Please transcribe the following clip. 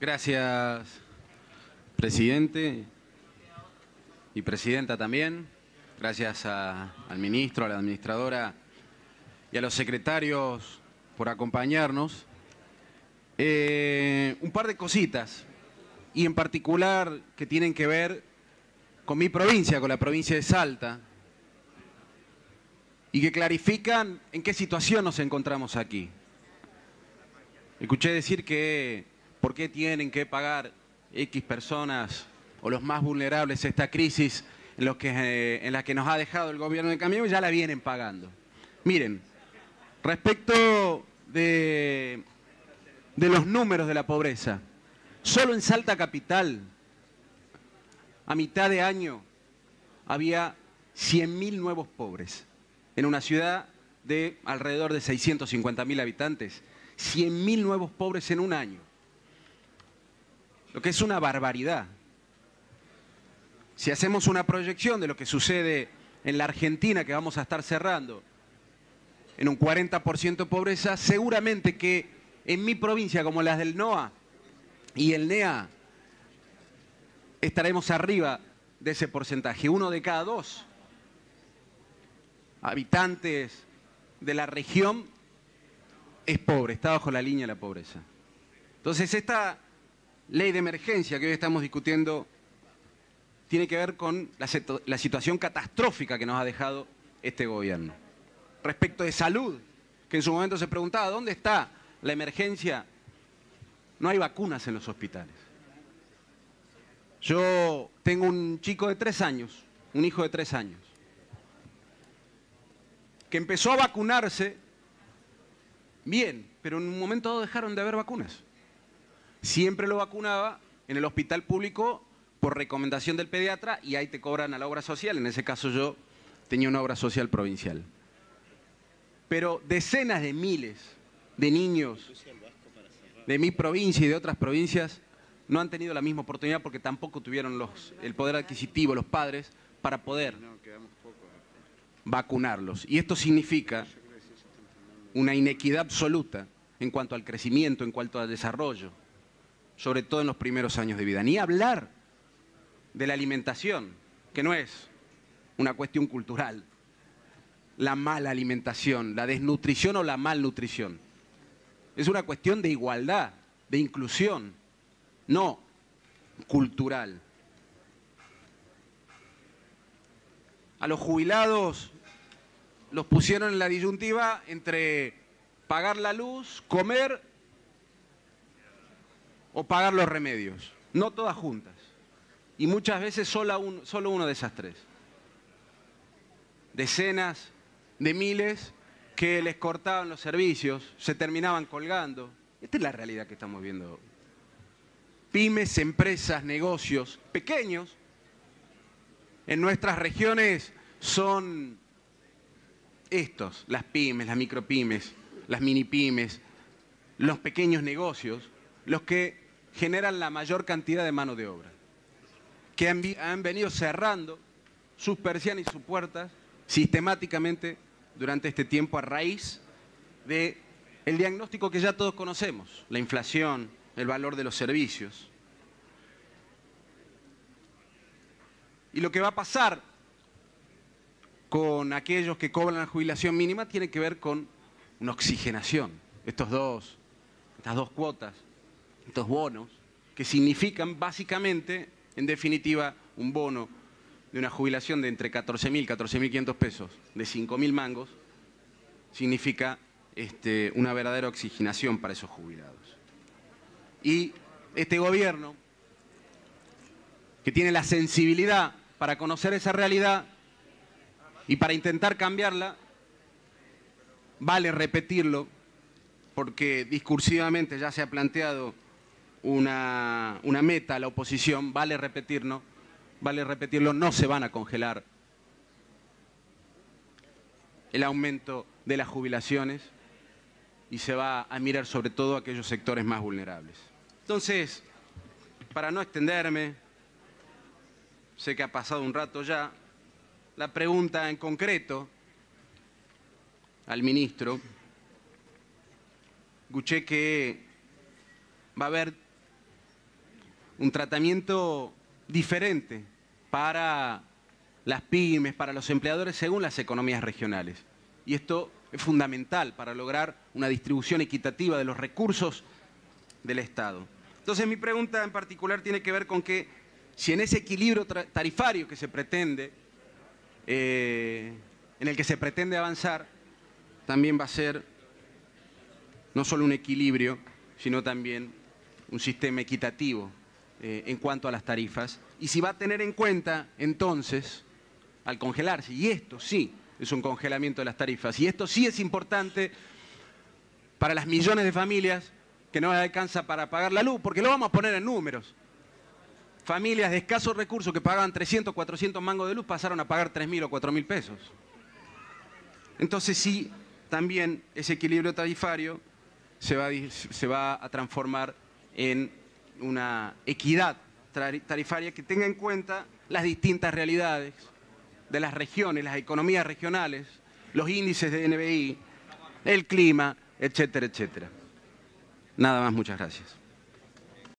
Gracias, presidente y presidenta también. Gracias al ministro, a la administradora y a los secretarios por acompañarnos. Un par de cositas, y en particular que tienen que ver con mi provincia, con la provincia de Salta, y que clarifican en qué situación nos encontramos aquí. Escuché decir que por qué tienen que pagar X personas o los más vulnerables esta crisis en la que nos ha dejado el gobierno de Cambiemos, ya la vienen pagando. Miren, respecto de los números de la pobreza, solo en Salta Capital, a mitad de año, había 100.000 nuevos pobres. En una ciudad de alrededor de 650.000 habitantes, 100.000 nuevos pobres en un año. Lo que es una barbaridad. Si hacemos una proyección de lo que sucede en la Argentina, que vamos a estar cerrando, en un 40% de pobreza, seguramente que en mi provincia, como las del NOA y el NEA, estaremos arriba de ese porcentaje. 1 de cada 2 habitantes de la región es pobre, está bajo la línea de la pobreza. Entonces, esta ley de emergencia que hoy estamos discutiendo tiene que ver con la situación catastrófica que nos ha dejado este gobierno. Respecto de salud, que en su momento se preguntaba, ¿dónde está la emergencia? No hay vacunas en los hospitales. Yo tengo un chico de 3 años, un hijo de 3 años, que empezó a vacunarse bien, pero en un momento dado dejaron de haber vacunas. Siempre lo vacunaba en el hospital público por recomendación del pediatra y ahí te cobran a la obra social. En ese caso yo tenía una obra social provincial. Pero decenas de miles de niños de mi provincia y de otras provincias no han tenido la misma oportunidad porque tampoco tuvieron el poder adquisitivo, los padres, para poder vacunarlos. Y esto significa una inequidad absoluta en cuanto al crecimiento, en cuanto al desarrollo, sobre todo en los primeros años de vida. Ni hablar de la alimentación, que no es una cuestión cultural, la mala alimentación, la desnutrición o la malnutrición. Es una cuestión de igualdad, de inclusión, no cultural. A los jubilados los pusieron en la disyuntiva entre pagar la luz, comer o pagar los remedios. No todas juntas. Y muchas veces solo uno de esas tres. Decenas de miles que les cortaban los servicios, se terminaban colgando. Esta es la realidad que estamos viendo hoy. Pymes, empresas, negocios pequeños en nuestras regiones son estos, las pymes, las micropymes, las minipymes, los pequeños negocios, los que generan la mayor cantidad de mano de obra, que han venido cerrando sus persianas y sus puertas sistemáticamente durante este tiempo a raíz del diagnóstico que ya todos conocemos, la inflación, el valor de los servicios. Y lo que va a pasar con aquellos que cobran la jubilación mínima tiene que ver con una oxigenación. Estas dos cuotas, estos bonos, que significan básicamente, en definitiva, un bono de una jubilación de entre 14.000 y 14.500 pesos, de 5.000 mangos, significa una verdadera oxigenación para esos jubilados. Y este gobierno, que tiene la sensibilidad para conocer esa realidad y para intentar cambiarla, vale repetirlo, porque discursivamente ya se ha planteado una meta a la oposición, vale repetirlo, no se van a congelar el aumento de las jubilaciones y se va a mirar sobre todo a aquellos sectores más vulnerables. Entonces, para no extenderme, sé que ha pasado un rato ya, la pregunta en concreto al ministro, escuché que va a haber un tratamiento diferente para las pymes, para los empleadores, según las economías regionales. Y esto es fundamental para lograr una distribución equitativa de los recursos del Estado. Entonces, mi pregunta en particular tiene que ver con que si en ese equilibrio tarifario que se pretende, en el que se pretende avanzar, también va a ser no solo un equilibrio, sino también un sistema equitativo en cuanto a las tarifas, y si va a tener en cuenta, entonces, al congelarse, y esto sí es un congelamiento de las tarifas, y esto sí es importante para las millones de familias que no les alcanza para pagar la luz, porque lo vamos a poner en números. Familias de escasos recursos que pagaban 300, 400 mangos de luz pasaron a pagar 3.000 o 4.000 pesos. Entonces sí, también ese equilibrio tarifario se va a transformar en una equidad tarifaria que tenga en cuenta las distintas realidades de las regiones, las economías regionales, los índices de NBI, el clima, etcétera, etcétera. Nada más, muchas gracias.